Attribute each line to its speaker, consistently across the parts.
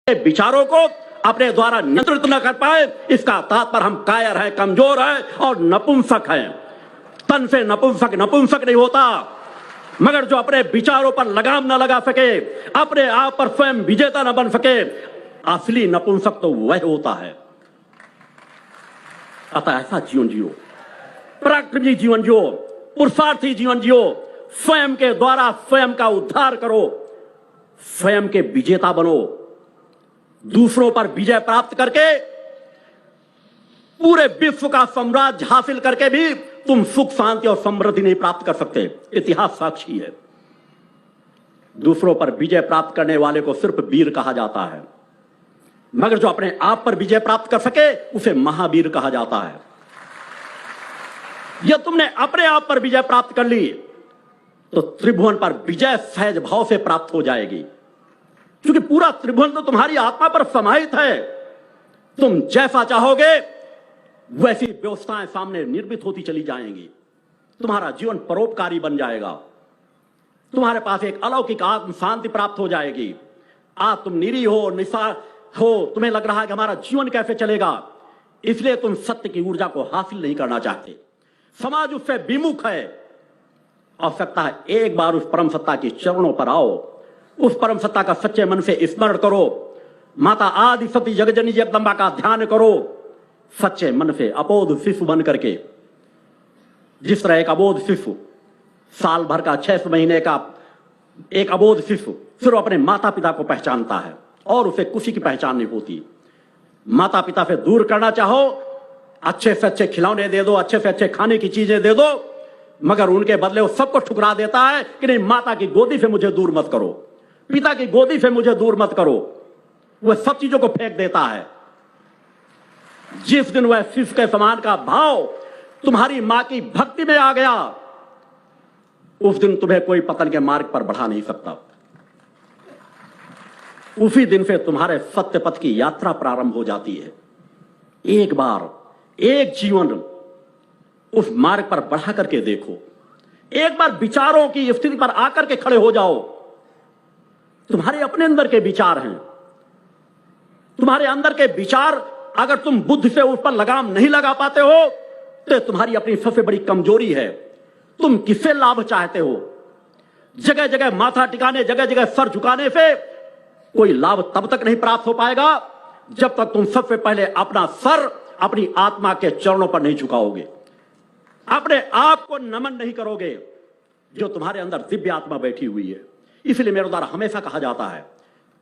Speaker 1: विचारों को अपने द्वारा नियंत्रित न कर पाए, इसका तात्पर्य हम कायर हैं, कमजोर हैं और नपुंसक हैं। तन से नपुंसक नहीं होता, मगर जो अपने विचारों पर लगाम न लगा सके, अपने आप पर स्वयं विजेता न बन सके, असली नपुंसक तो वह होता है। अतः ऐसा जीवन जियो, पराक्रमी जीवन जियो, पुरुषार्थी जीवन जियो, स्वयं के द्वारा स्वयं का उद्धार करो, स्वयं के विजेता बनो। दूसरों पर विजय प्राप्त करके पूरे विश्व का साम्राज्य हासिल करके भी तुम सुख शांति और समृद्धि नहीं प्राप्त कर सकते। इतिहास साक्षी है। दूसरों पर विजय प्राप्त करने वाले को सिर्फ वीर कहा जाता है, मगर जो अपने आप पर विजय प्राप्त कर सके उसे महावीर कहा जाता है। यह तुमने अपने आप पर विजय प्राप्त कर ली तो त्रिभुवन पर विजय सहज भाव से प्राप्त हो जाएगी, क्योंकि पूरा त्रिभुवन तो तुम्हारी आत्मा पर समाहित है। तुम जैसा चाहोगे वैसी व्यवस्थाएं सामने निर्मित होती चली जाएंगी। तुम्हारा जीवन परोपकारी बन जाएगा। तुम्हारे पास एक अलौकिक आत्म शांति प्राप्त हो जाएगी। आज तुम निरीह हो, निस्वार्थ हो, तुम्हें लग रहा है कि हमारा जीवन कैसे चलेगा, इसलिए तुम सत्य की ऊर्जा को हासिल नहीं करना चाहते। समाज उससे विमुख है। आवश्यकता है एक बार उस परम सत्ता के चरणों पर आओ, उस परम सत्ता का सच्चे मन से स्मरण करो, माता आदि सती जगजननी जगदम्बा का ध्यान करो, सच्चे मन से अबोध शिशु बन करके। जिस तरह एक अबोध शिशु साल भर का 6 महीने का एक अबोध शिशु सिर्फ अपने माता पिता को पहचानता है और उसे किसी की पहचान नहीं होती। माता पिता से दूर करना चाहो, अच्छे से अच्छे खिलौने दे दो, अच्छे से अच्छे खाने की चीजें दे दो, मगर उनके बदले वो सबको ठुकरा देता है कि नहीं, माता की गोदी से मुझे दूर मत करो, पिता की गोदी से मुझे दूर मत करो। वह सब चीजों को फेंक देता है। जिस दिन वह शिशु के समान का भाव तुम्हारी मां की भक्ति में आ गया, उस दिन तुम्हें कोई पतन के मार्ग पर बढ़ा नहीं सकता। उसी दिन से तुम्हारे सत्य पथ की यात्रा प्रारंभ हो जाती है। एक बार एक जीवन उस मार्ग पर बढ़ा करके देखो। एक बार विचारों की स्थिति पर आकर के खड़े हो जाओ। तुम्हारे अपने अंदर के विचार हैं। तुम्हारे अंदर के विचार अगर तुम बुद्धि से उस पर लगाम नहीं लगा पाते हो तो तुम्हारी अपनी सबसे बड़ी कमजोरी है। तुम किससे लाभ चाहते हो? जगह जगह माथा टिकाने, जगह जगह सर झुकाने से कोई लाभ तब तक नहीं प्राप्त हो पाएगा जब तक तुम सबसे पहले अपना सर अपनी आत्मा के चरणों पर नहीं झुकाओगे, अपने आप को नमन नहीं करोगे जो तुम्हारे अंदर दिव्य आत्मा बैठी हुई है। इसलिए मेरे द्वारा हमेशा कहा जाता है,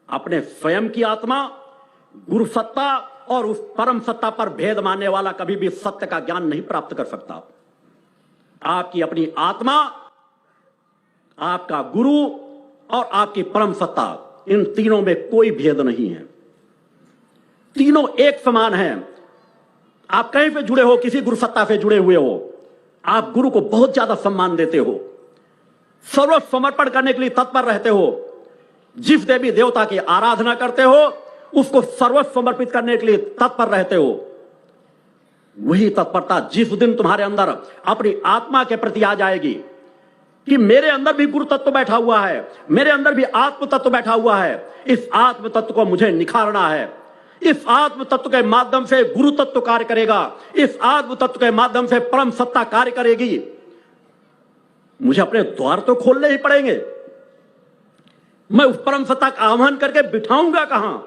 Speaker 1: अपने स्वयं की आत्मा, गुरु सत्ता और उस परम सत्ता पर भेद मानने वाला कभी भी सत्य का ज्ञान नहीं प्राप्त कर सकता। आपकी अपनी आत्मा, आपका गुरु और आपकी परम सत्ता, इन तीनों में कोई भेद नहीं है। तीनों एक समान हैं। आप कहीं पे जुड़े हो, किसी गुरु सत्ता से जुड़े हुए हो, आप गुरु को बहुत ज्यादा सम्मान देते हो, सर्व समर्पण करने के लिए तत्पर रहते हो। जिस देवी देवता की आराधना करते हो उसको सर्वस्व समर्पित करने के लिए तत्पर रहते हो। वही तत्परता जिस दिन तुम्हारे अंदर अपनी आत्मा के प्रति आ जाएगी कि मेरे अंदर भी गुरु तत्व बैठा हुआ है, मेरे अंदर भी आत्म तत्व बैठा हुआ है, इस आत्म तत्व को मुझे निखारना है, इस आत्म तत्व के माध्यम से गुरु तत्व कार्य करेगा, इस आत्म तत्व के माध्यम से परम सत्ता कार्य करेगी, मुझे अपने द्वार तो खोलने ही पड़ेंगे। मैं उस परम सत्ता का आह्वान करके बिठाऊंगा कहां?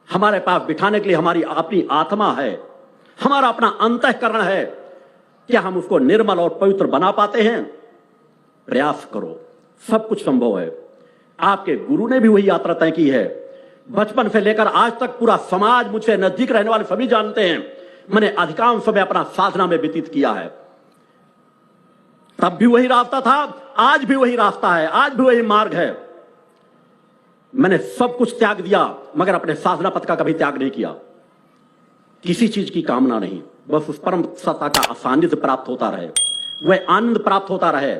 Speaker 1: हमारे पास बिठाने के लिए हमारी अपनी आत्मा है, हमारा अपना अंतःकरण है। क्या हम उसको निर्मल और पवित्र बना पाते हैं? प्रयास करो, सब कुछ संभव है। आपके गुरु ने भी वही यात्रा तय की है। बचपन से लेकर आज तक पूरा समाज, मुझसे नजदीक रहने वाले सभी जानते हैं, मैंने अधिकांश समय अपना साधना में व्यतीत किया है। तब भी वही रास्ता था, आज भी वही रास्ता है, आज भी वही मार्ग है। मैंने सब कुछ त्याग दिया मगर अपने साधना पथ का कभी त्याग नहीं किया। किसी चीज की कामना नहीं, बस उस परम सत्ता का सानिध्य प्राप्त होता रहे, वह आनंद प्राप्त होता रहे।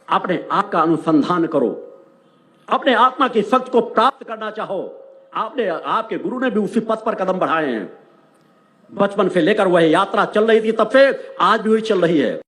Speaker 1: अपने आप का अनुसंधान करो, अपने आत्मा की शक्ति को प्राप्त करना चाहो। आपके गुरु ने भी उसी पथ पर कदम बढ़ाए हैं। बचपन से लेकर वह यात्रा चल रही थी, तब से आज भी वही चल रही है।